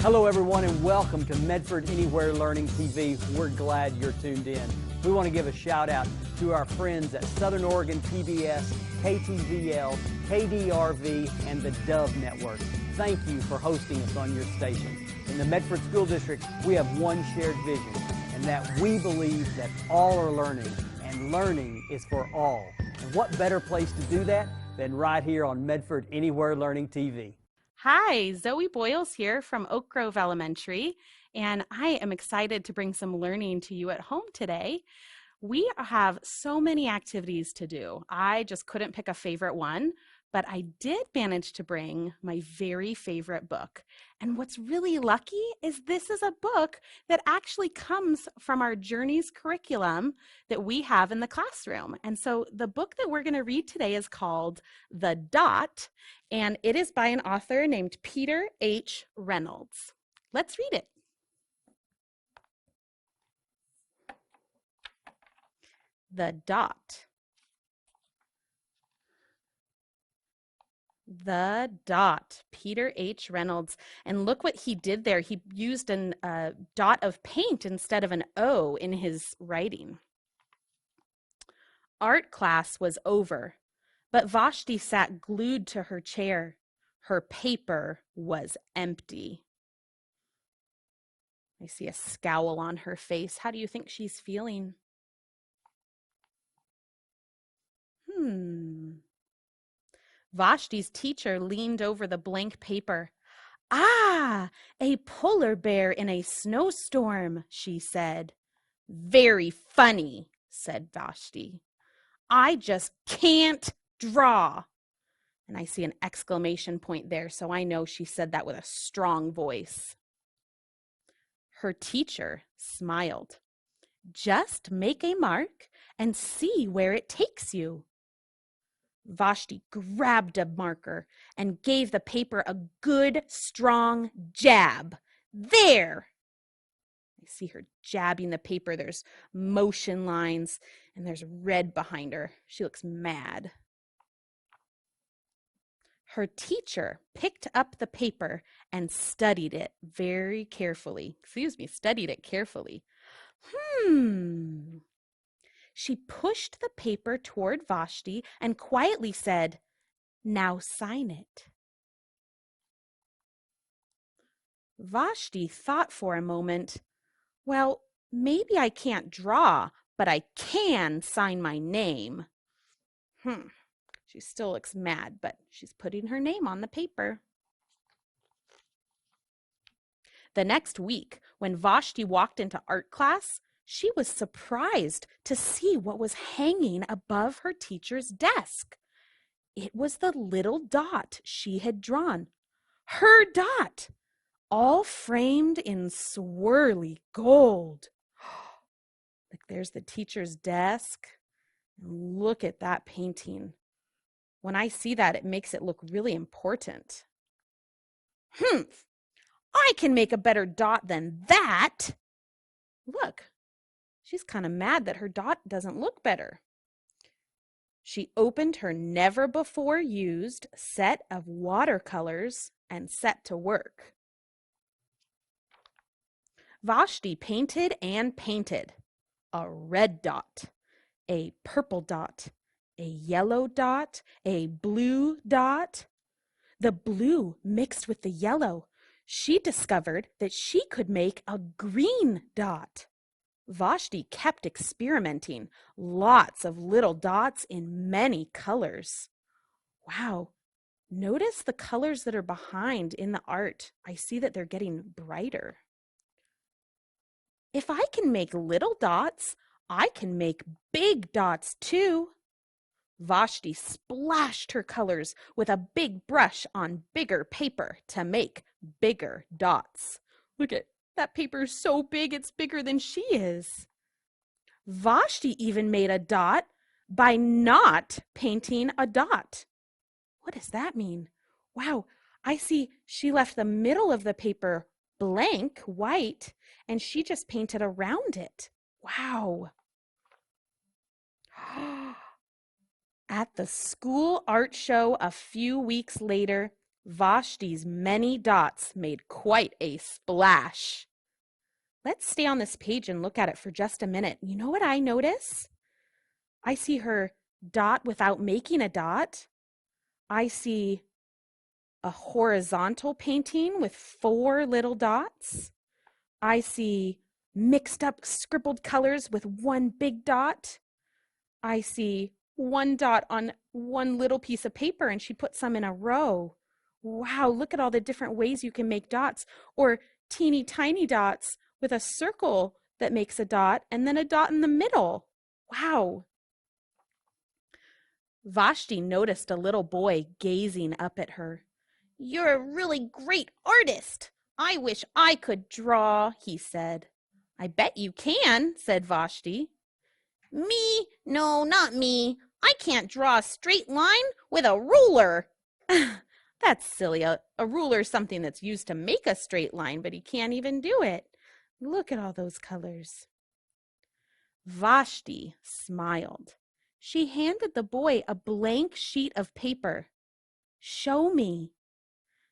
Hello everyone and welcome to Medford Anywhere Learning TV. We're glad you're tuned in. We want to give a shout out to our friends at Southern Oregon PBS, KTVL, KDRV, and the Dove Network. Thank you for hosting us on your station. In the Medford School District, we have one shared vision, and that we believe that all are learning, and learning is for all. And what better place to do that than right here on Medford Anywhere Learning TV. Hi, Zoe Boyles here from Oak Grove Elementary, and I am excited to bring some learning to you at home today. We have so many activities to do. I just couldn't pick a favorite one, but I did manage to bring my very favorite book. And what's really lucky is this is a book that actually comes from our Journeys curriculum that we have in the classroom. And so the book that we're going to read today is called The Dot, and it is by an author named Peter H. Reynolds. Let's read it. The Dot. The Dot, Peter H. Reynolds. And look what he did there. He used a dot of paint instead of an O in his writing. Art class was over, but Vashti sat glued to her chair. Her paper was empty. I see a scowl on her face. How do you think she's feeling? Vashti's teacher leaned over the blank paper. Ah, a polar bear in a snowstorm, she said. Very funny, said Vashti. I just can't draw. And I see an exclamation point there, so I know she said that with a strong voice. Her teacher smiled. Just make a mark and see where it takes you. Vashti grabbed a marker and gave the paper a good, strong jab. There! I see her jabbing the paper. There's motion lines, and there's red behind her. She looks mad. Her teacher picked up the paper and studied it very carefully. Studied it carefully. She pushed the paper toward Vashti and quietly said, "Now sign it." Vashti thought for a moment. Well, maybe I can't draw, but I can sign my name. She still looks mad, but she's putting her name on the paper. The next week, when Vashti walked into art class, she was surprised to see what was hanging above her teacher's desk. It was the little dot she had drawn. Her dot, all framed in swirly gold. Look, there's the teacher's desk. Look at that painting. When I see that, it makes it look really important. I can make a better dot than that. Look, she's kind of mad that her dot doesn't look better. She opened her never-before-used set of watercolors and set to work. Vashti painted and painted. A red dot, a purple dot, a yellow dot, a blue dot. The blue mixed with the yellow. She discovered that she could make a green dot. Vashti kept experimenting, lots of little dots in many colors. Wow, notice the colors that are behind in the art. I see that they're getting brighter. If I can make little dots, I can make big dots too. Vashti splashed her colors with a big brush on bigger paper to make bigger dots. Look at that paper is so big, it's bigger than she is. Vashti even made a dot by not painting a dot. What does that mean? Wow, I see she left the middle of the paper blank, white, and she just painted around it. Wow. At the school art show a few weeks later, Vashti's many dots made quite a splash. Let's stay on this page and look at it for just a minute. You know what I notice? I see her dot without making a dot. I see a horizontal painting with 4 little dots. I see mixed up scribbled colors with 1 big dot. I see 1 dot on 1 little piece of paper, and she put some in a row. Wow, look at all the different ways you can make dots, or teeny tiny dots with a circle that makes a dot and then a dot in the middle. Wow. Vashti noticed a little boy gazing up at her. "You're a really great artist. I wish I could draw," he said. "I bet you can," said Vashti. "Me? No, not me. I can't draw a straight line with a ruler." "That's silly. A ruler is something that's used to make a straight line, but he can't even do it. Look at all those colors." Vashti smiled. She handed the boy a blank sheet of paper. "Show me."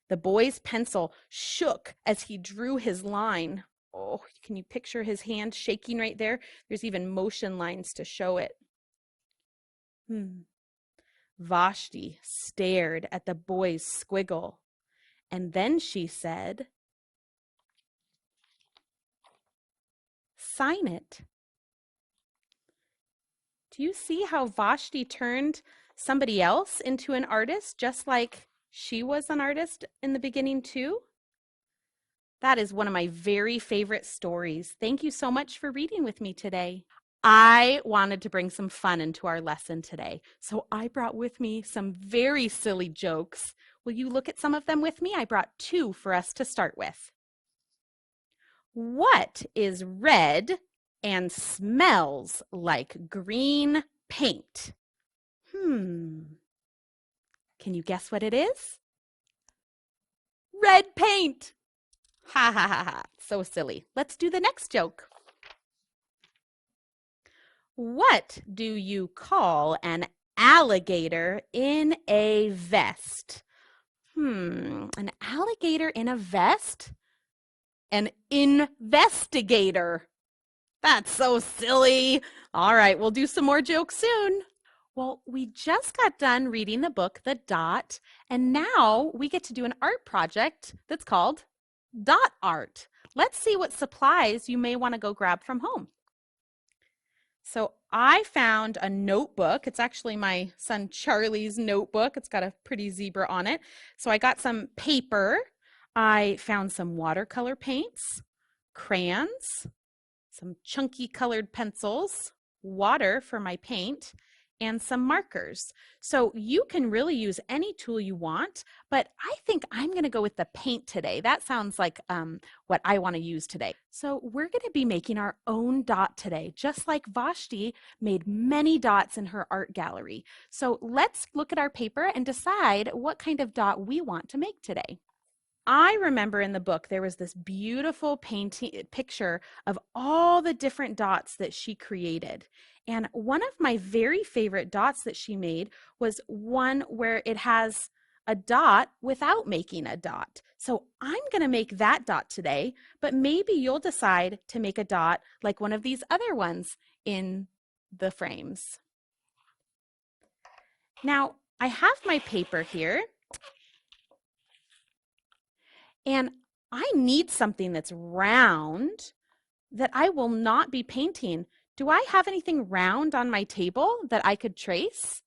The boy's pencil shook as he drew his line. Oh, can you picture his hand shaking right there? There's even motion lines to show it. Vashti stared at the boy's squiggle, and then she said, "Sign it." Do you see how Vashti turned somebody else into an artist, just like she was an artist in the beginning too? That is one of my very favorite stories. Thank you so much for reading with me today. I wanted to bring some fun into our lesson today, so I brought with me some very silly jokes. Will you look at some of them with me? I brought 2 for us to start with. What is red and smells like green paint? Can you guess what it is? Red paint. Ha ha ha ha. So silly. Let's do the next joke. What do you call an alligator in a vest? An alligator in a vest? An investigator. That's so silly. All right, we'll do some more jokes soon. Well, we just got done reading the book, The Dot, and now we get to do an art project that's called Dot Art. Let's see what supplies you may want to go grab from home. So I found a notebook. It's actually my son Charlie's notebook. It's got a pretty zebra on it. So I got some paper. I found some watercolor paints, crayons, some chunky colored pencils, water for my paint, and some markers. So you can really use any tool you want, but I think I'm going to go with the paint today. That sounds like what I want to use today. So we're going to be making our own dot today, just like Vashti made many dots in her art gallery. So let's look at our paper and decide what kind of dot we want to make today. I remember in the book there was this beautiful picture of all the different dots that she created. And one of my very favorite dots that she made was one where it has a dot without making a dot. So I'm going to make that dot today, but maybe you'll decide to make a dot like one of these other ones in the frames. Now, I have my paper here. And I need something that's round that I will not be painting. Do I have anything round on my table that I could trace?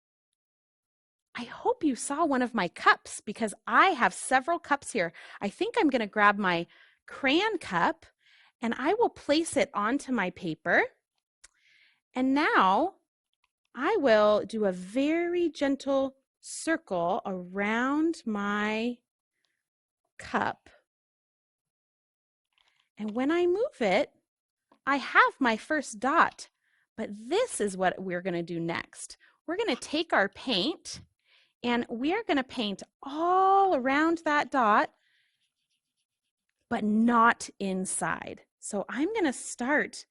I hope you saw one of my cups because I have several cups here. I think I'm going to grab my crayon cup and I will place it onto my paper. And now I will do a very gentle circle around my cup. And when I move it, I have my first dot. But this is what we're going to do next. We're going to take our paint and we're going to paint all around that dot, but not inside. So I'm going to start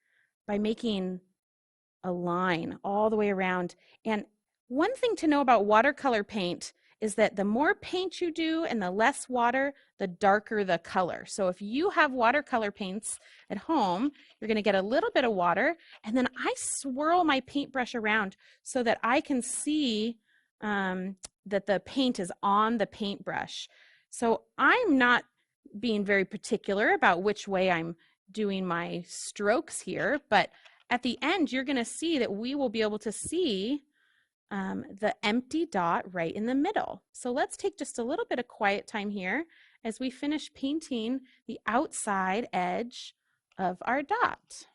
by making a line all the way around. And one thing to know about watercolor paint is that the more paint you do and the less water, the darker the color. So if you have watercolor paints at home, you're going to get a little bit of water, and then I swirl my paintbrush around so that I can see that the paint is on the paintbrush. So I'm not being very particular about which way I'm doing my strokes here, but at the end, you're going to see that we will be able to see the empty dot right in the middle. So let's take just a little bit of quiet time here as we finish painting the outside edge of our dot.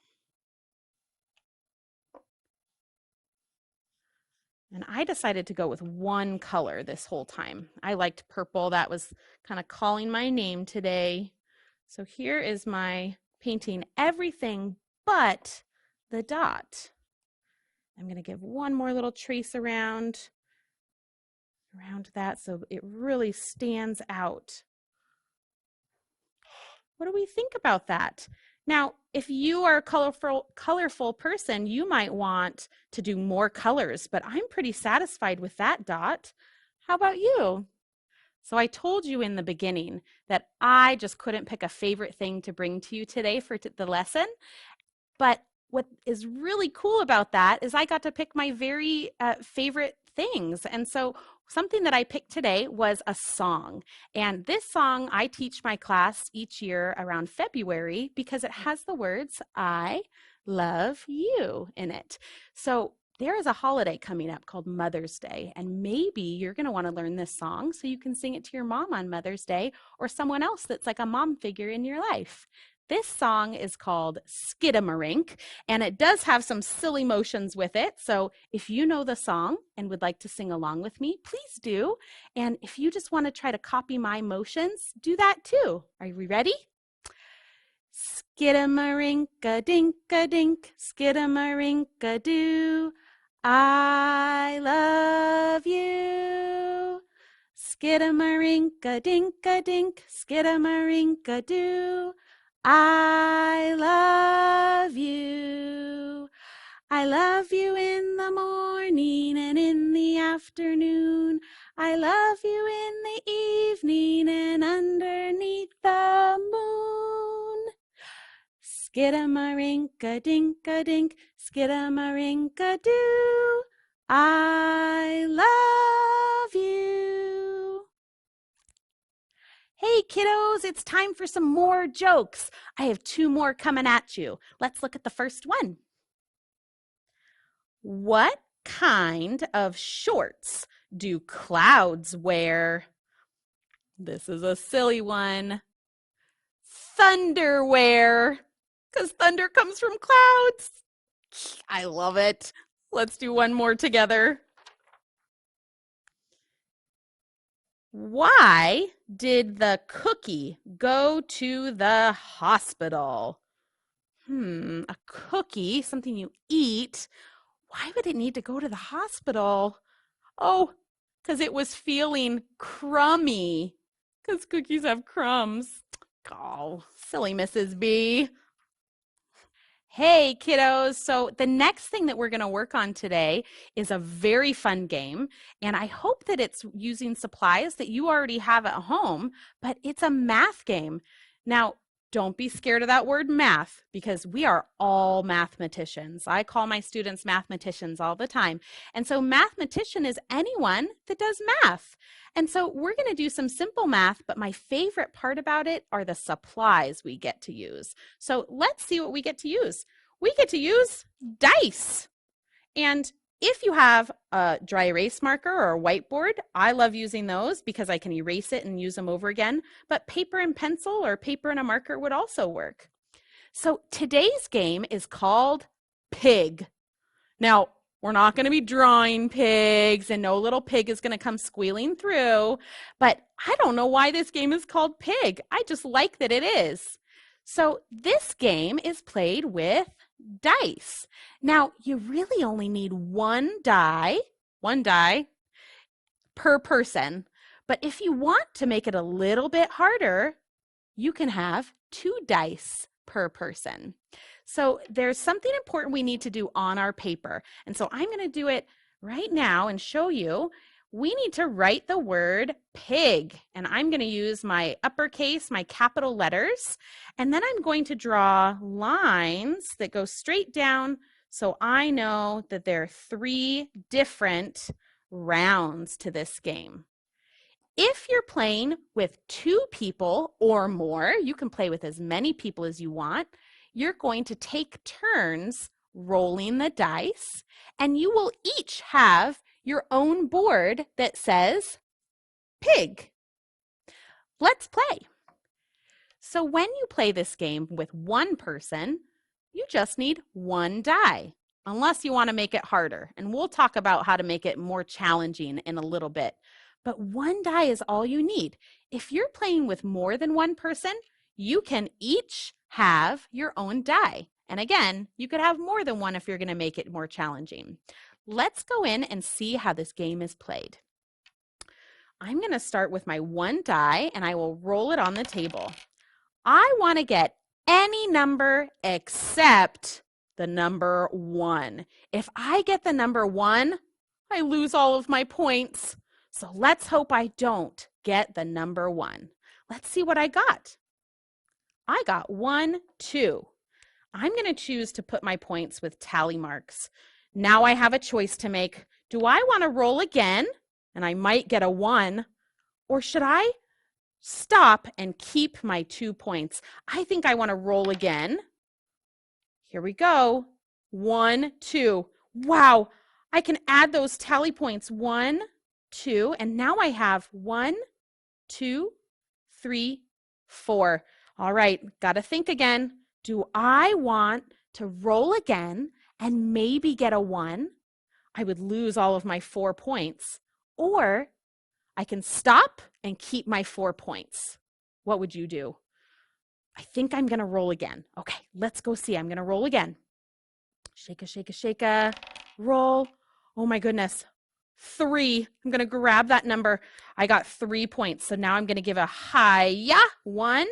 And I decided to go with one color this whole time. I liked purple. That was kind of calling my name today. So here is my painting everything but the dot. I'm going to give one more little trace around that so it really stands out. What do we think about that? Now, if you are a colorful person, you might want to do more colors, but I'm pretty satisfied with that dot. How about you? So I told you in the beginning that I just couldn't pick a favorite thing to bring to you today for the lesson. But what is really cool about that is I got to pick my very favorite things. And so something that I picked today was a song. And this song I teach my class each year around February because it has the words, I love you in it. So there is a holiday coming up called Mother's Day, and maybe you're going to want to learn this song so you can sing it to your mom on Mother's Day or someone else that's like a mom figure in your life. This song is called Skidamarink, and it does have some silly motions with it. So if you know the song and would like to sing along with me, please do. And if you just want to try to copy my motions, do that too. Are we ready? Skidamarink-a-dink-a-dink, skidamarink-a-doo. I love you. Skidamarink-a-dink-a-dink, skidamarink-a-doo. I love you. I love you in the morning and in the afternoon. I love you in the evening and underneath the moon. Skidamarink-a-dink-a-dink, skidamarink-a-doo. I love you. Hey kiddos, it's time for some more jokes. I have 2 more coming at you. Let's look at the first one. What kind of shorts do clouds wear? This is a silly one. Thunderwear, because thunder comes from clouds. I love it. Let's do one more together. Why did the cookie go to the hospital? A cookie, something you eat. Why would it need to go to the hospital? Oh, because it was feeling crummy. Because cookies have crumbs. Oh, silly Mrs. B. Hey kiddos, so the next thing that we're going to work on today is a very fun game, and I hope that it's using supplies that you already have at home, but it's a math game. Now, don't be scared of that word math because we are all mathematicians. I call my students mathematicians all the time. And so mathematician is anyone that does math. And so we're going to do some simple math, but my favorite part about it are the supplies we get to use. So let's see what we get to use. We get to use dice. And if you have a dry erase marker or a whiteboard, I love using those because I can erase it and use them over again. But paper and pencil or paper and a marker would also work. So today's game is called Pig. Now, we're not going to be drawing pigs and no little pig is going to come squealing through, but I don't know why this game is called Pig. I just like that it is. So this game is played with dice. Now, you really only need one die per person. But if you want to make it a little bit harder, you can have 2 dice per person. So there's something important we need to do on our paper. And so I'm going to do it right now and show you. we need to write the word pig. And I'm going to use my uppercase, my capital letters, and then I'm going to draw lines that go straight down so I know that there are 3 different rounds to this game. If you're playing with 2 people or more, you can play with as many people as you want. You're going to take turns rolling the dice, and you will each have your own board that says pig. Let's play. So when you play this game with one person, you just need 1 die, unless you want to make it harder. And we'll talk about how to make it more challenging in a little bit. But 1 die is all you need. If you're playing with more than 1 person, you can each have your own die. And again, you could have more than 1 if you're going to make it more challenging. Let's go in and see how this game is played. I'm going to start with my 1 die and I will roll it on the table. I want to get any number except the number 1. If I get the number 1, I lose all of my points. So let's hope I don't get the number 1. Let's see what I got. I got 1, 2. I'm going to choose to put my points with tally marks. Now I have a choice to make. Do I want to roll again? And I might get a 1. Or should I stop and keep my 2 points? I think I want to roll again. Here we go. 1, 2. Wow, I can add those tally points. 1, 2, and now I have 1, 2, 3, 4. All right, got to think again. Do I want to roll again and maybe get a 1? I would lose all of my 4 points. Or I can stop and keep my 4 points. What would you do? I think I'm going to roll again. Okay, let's go see. I'm going to roll again. Shake a, shake a, shake a. Roll. Oh my goodness. 3. I'm going to grab that number. I got 3 points. So now I'm going to give a hi-ya. 1,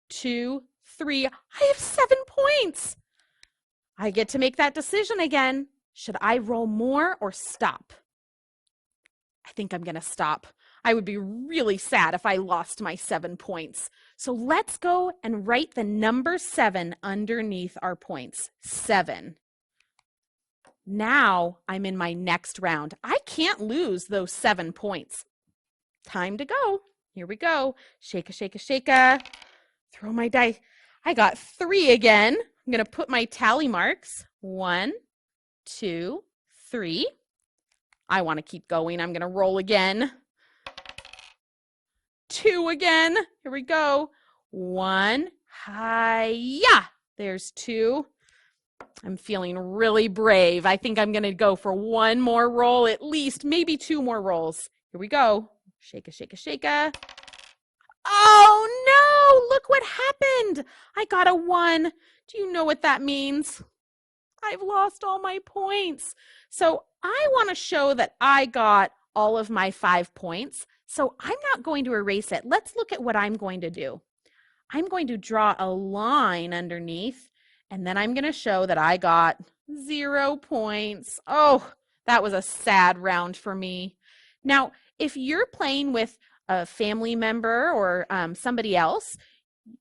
2, 3. I have 7 points. I get to make that decision again. Should I roll more or stop? I think I'm going to stop. I would be really sad if I lost my 7 points. So let's go and write the number 7 underneath our points. 7. Now I'm in my next round. I can't lose those 7 points. Time to go. Here we go. Shake a, shake a, shake a. Throw my dice. I got 3 again. I'm going to put my tally marks. 1, 2, 3. I want to keep going. I'm going to roll again. 2 again. Here we go. 1. Hi-ya. There's 2. I'm feeling really brave. I think I'm going to go for 1 more roll, at least, maybe 2 more rolls. Here we go. Shake a, shake a, shake a. Oh no, look what happened. I got a 1. Do you know what that means? I've lost all my points. So I want to show that I got all of my 5 points. So I'm not going to erase it. Let's look at what I'm going to do. I'm going to draw a line underneath, and then I'm going to show that I got 0 points. Oh, that was a sad round for me. Now, if you're playing with a family member or somebody else,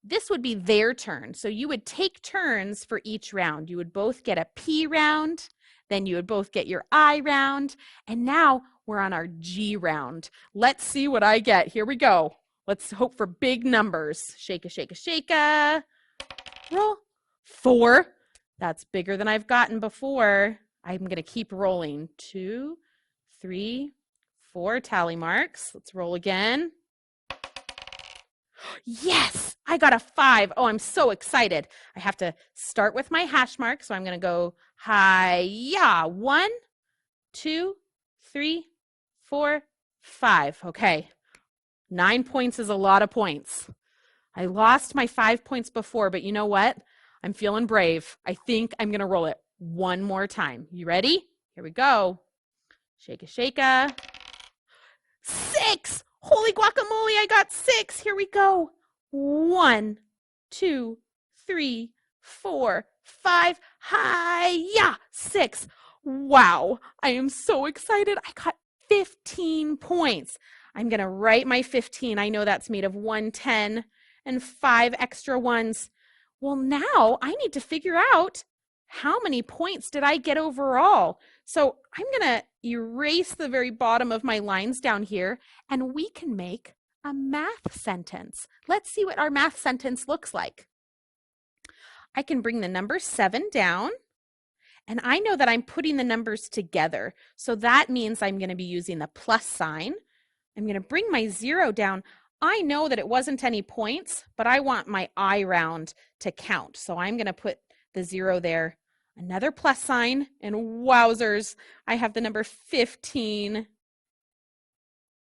this would be their turn. So you would take turns for each round. You would both get a P round, then you would both get your I round, and now we're on our G round. Let's see what I get. Here we go. Let's hope for big numbers. Shake a, shake a, shake a. Roll. 4. That's bigger than I've gotten before. I'm going to keep rolling. 2, 3, 4 tally marks. Let's roll again. Yes, I got a 5. Oh, I'm so excited. I have to start with my hash mark. So I'm going to go hi-ya. 1, 2, 3, 4, 5. Okay. 9 points is a lot of points. I lost my 5 points before, but you know what? I'm feeling brave. I think I'm going to roll it 1 more time. You ready? Here we go. Shake a, shake a. 6. Holy guacamole, I got 6. Here we go. 1, 2, 3, 4, 5. Hi-ya! 6. Wow, I am so excited. I got 15 points. I'm going to write my 15. I know that's made of 1 10 and 5 extra ones. Well, now I need to figure out how many points did I get overall. So I'm going to erase the very bottom of my lines down here, and we can make a math sentence. Let's see what our math sentence looks like. I can bring the number 7 down, and I know that I'm putting the numbers together. So that means I'm going to be using the plus sign. I'm going to bring my 0 down. I know that it wasn't any points, but I want my I round to count. So I'm going to put the 0 there. Another plus sign, and wowzers, I have the number 15.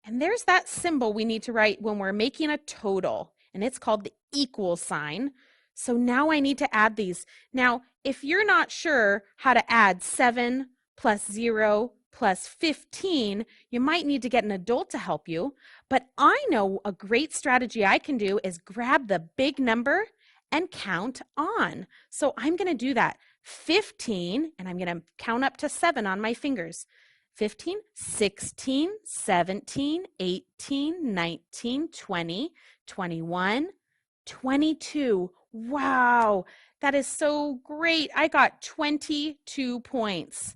And there's that symbol we need to write when we're making a total, and it's called the equal sign. So now I need to add these. Now, if you're not sure how to add 7 plus 0 plus 15, you might need to get an adult to help you. But I know a great strategy I can do is grab the big number and count on. So I'm going to do that. 15, and I'm going to count up to 7 on my fingers. 15, 16, 17, 18, 19, 20, 21, 22. Wow, that is so great. I got 22 points.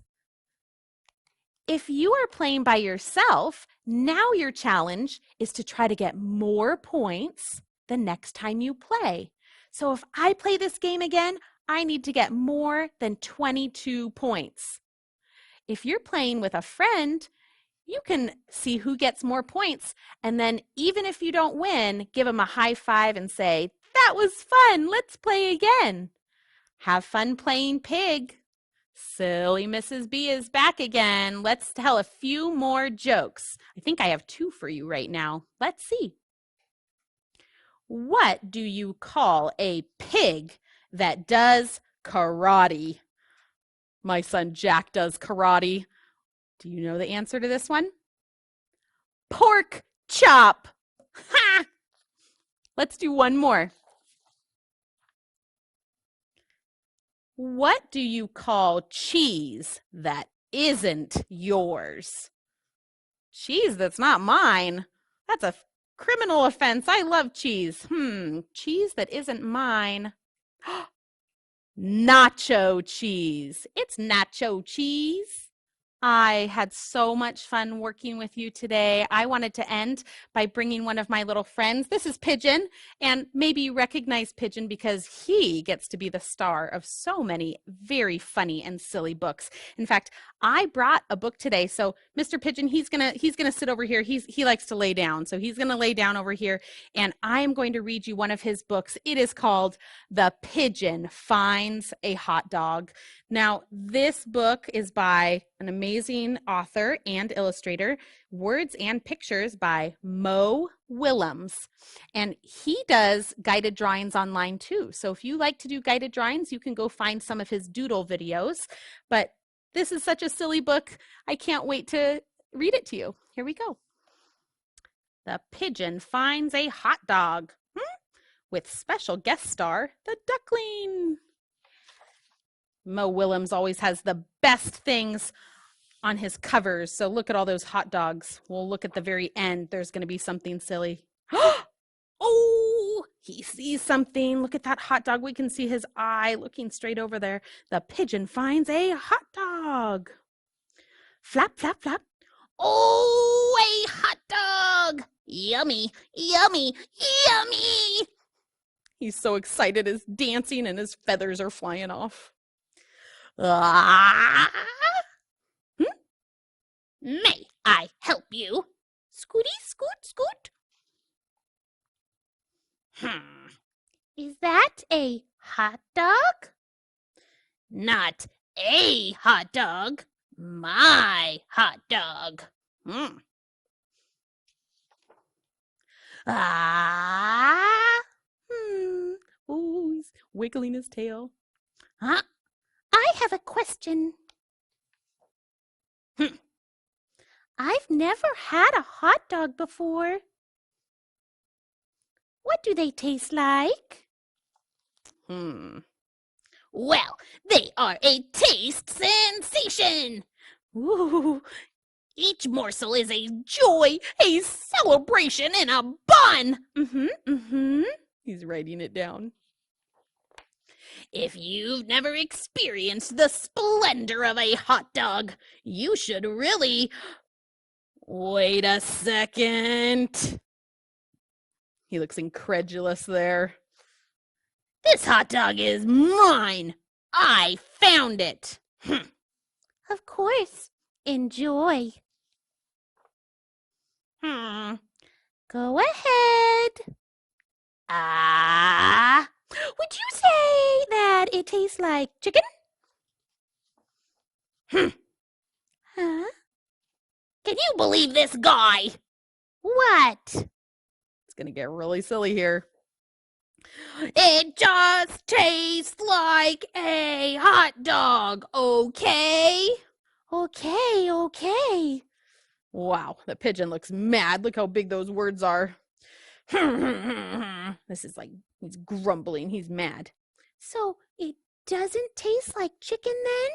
If you are playing by yourself, now your challenge is to try to get more points the next time you play. So if I play this game again, I need to get more than 22 points. If you're playing with a friend, you can see who gets more points, and then even if you don't win, give them a high five and say, "That was fun, let's play again." Have fun playing Pig. Silly Mrs. B is back again. Let's tell a few more jokes. I think I have 2 for you right now. Let's see. What do you call a pig that does karate? My son Jack does karate. Do you know the answer to this one? Pork chop. Ha! Let's do one more. What do you call cheese that isn't yours? Cheese that's not mine. That's a criminal offense. I love cheese. Cheese that isn't mine. Nacho cheese. It's nacho cheese. I had so much fun working with you today. I wanted to end by bringing one of my little friends. This is Pigeon, and maybe you recognize Pigeon because he gets to be the star of so many very funny and silly books. In fact, I brought a book today. So Mr. Pigeon, he's gonna sit over here. He likes to lay down, so he's gonna lay down over here, and I am going to read you one of his books. It is called The Pigeon Finds a Hot Dog. Now, this book is by an amazing author and illustrator, words and pictures by Mo Willems. And he does guided drawings online too. So if you like to do guided drawings, you can go find some of his doodle videos. But this is such a silly book. I can't wait to read it to you. Here we go. The Pigeon Finds a Hot Dog, with special guest star, the duckling. Mo Willems always has the best things on his covers. So look at all those hot dogs. We'll look at the very end. There's going to be something silly. Oh, he sees something. Look at that hot dog. We can see his eye looking straight over there. The pigeon finds a hot dog. Flap, flap, flap. Oh, a hot dog. Yummy, yummy, yummy. He's so excited. He's dancing and his feathers are flying off. May I help you? Scooty, scoot, scoot. Is that a hot dog? Not a hot dog, my hot dog. Oh, he's wiggling his tail. I have a question. I've never had a hot dog before. What do they taste like? Well, they are a taste sensation. Ooh, Each morsel is a joy, a celebration in a bun. He's writing it down. If you've never experienced the splendor of a hot dog, you should really... Wait a second. He looks incredulous there. This hot dog is mine. I found it. Of course. Enjoy. Go ahead. Would you say that it tastes like chicken? Huh? Can you believe this guy? What? It's gonna get really silly here. It just tastes like a hot dog, okay? Okay. Wow, the pigeon looks mad. Look how big those words are. This is like, he's grumbling. He's mad. So it doesn't taste like chicken then?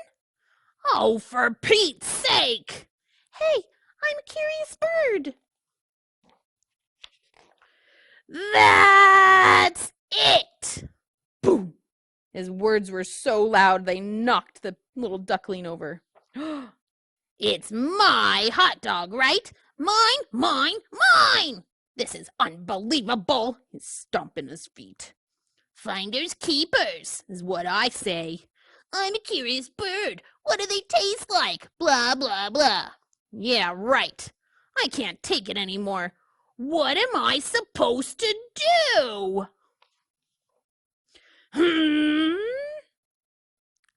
Oh, for Pete's sake! Hey, I'm a curious bird. That's it! Boom! His words were so loud they knocked the little duckling over. It's my hot dog, right? Mine! This is unbelievable. He's stomping his feet. Finders keepers is what I say. I'm a curious bird. What do they taste like? Blah, blah, blah. Yeah, right. I can't take it anymore. What am I supposed to do?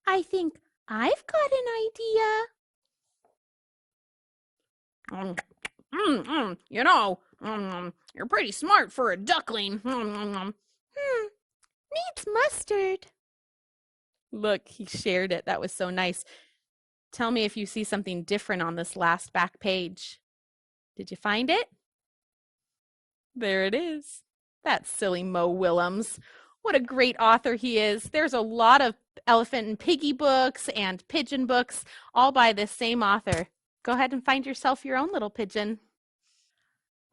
I think I've got an idea. You're pretty smart for a duckling. Needs mustard. Look, he shared it. That was so nice. Tell me if you see something different on this last back page. Did you find it? There it is. That silly Mo Willems. What a great author he is. There's a lot of elephant and piggy books and pigeon books, all by this same author. Go ahead and find yourself your own little pigeon.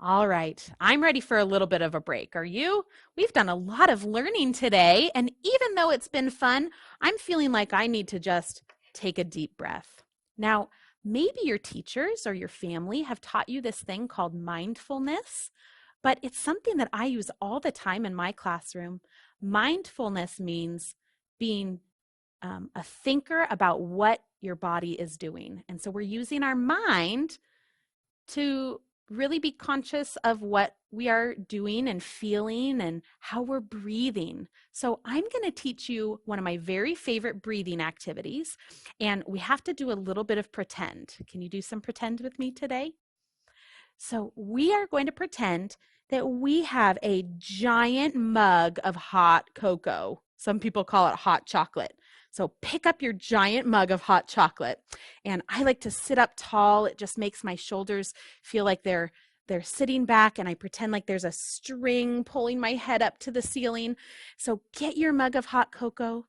All right, I'm ready for a little bit of a break. Are you? We've done a lot of learning today, and even though it's been fun, I'm feeling like I need to just take a deep breath. Now, maybe your teachers or your family have taught you this thing called mindfulness, but it's something that I use all the time in my classroom. Mindfulness means being a thinker about what your body is doing. And so we're using our mind to really be conscious of what we are doing and feeling and how we're breathing. So I'm going to teach you one of my very favorite breathing activities, and we have to do a little bit of pretend. Can you do some pretend with me today? So we are going to pretend that we have a giant mug of hot cocoa. Some people call it hot chocolate. So pick up your giant mug of hot chocolate. And I like to sit up tall. It just makes my shoulders feel like they're sitting back, and I pretend like there's a string pulling my head up to the ceiling. So get your mug of hot cocoa.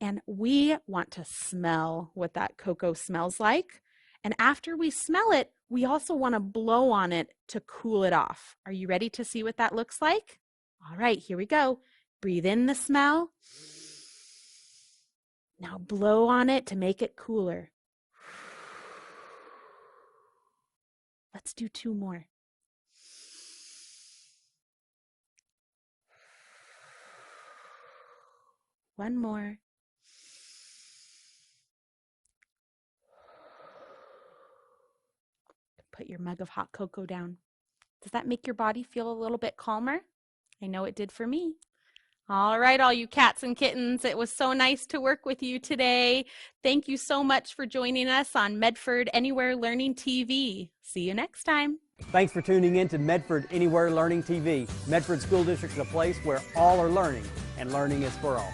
And we want to smell what that cocoa smells like. And after we smell it, we also want to blow on it to cool it off. Are you ready to see what that looks like? All right, here we go. Breathe in the smell. Now blow on it to make it cooler. Let's do 2 more. One more. Put your mug of hot cocoa down. Does that make your body feel a little bit calmer? I know it did for me. All right, all you cats and kittens, it was so nice to work with you today. Thank you so much for joining us on Medford Anywhere Learning TV. See you next time. Thanks for tuning in to Medford Anywhere Learning TV. Medford School District is a place where all are learning, and learning is for all.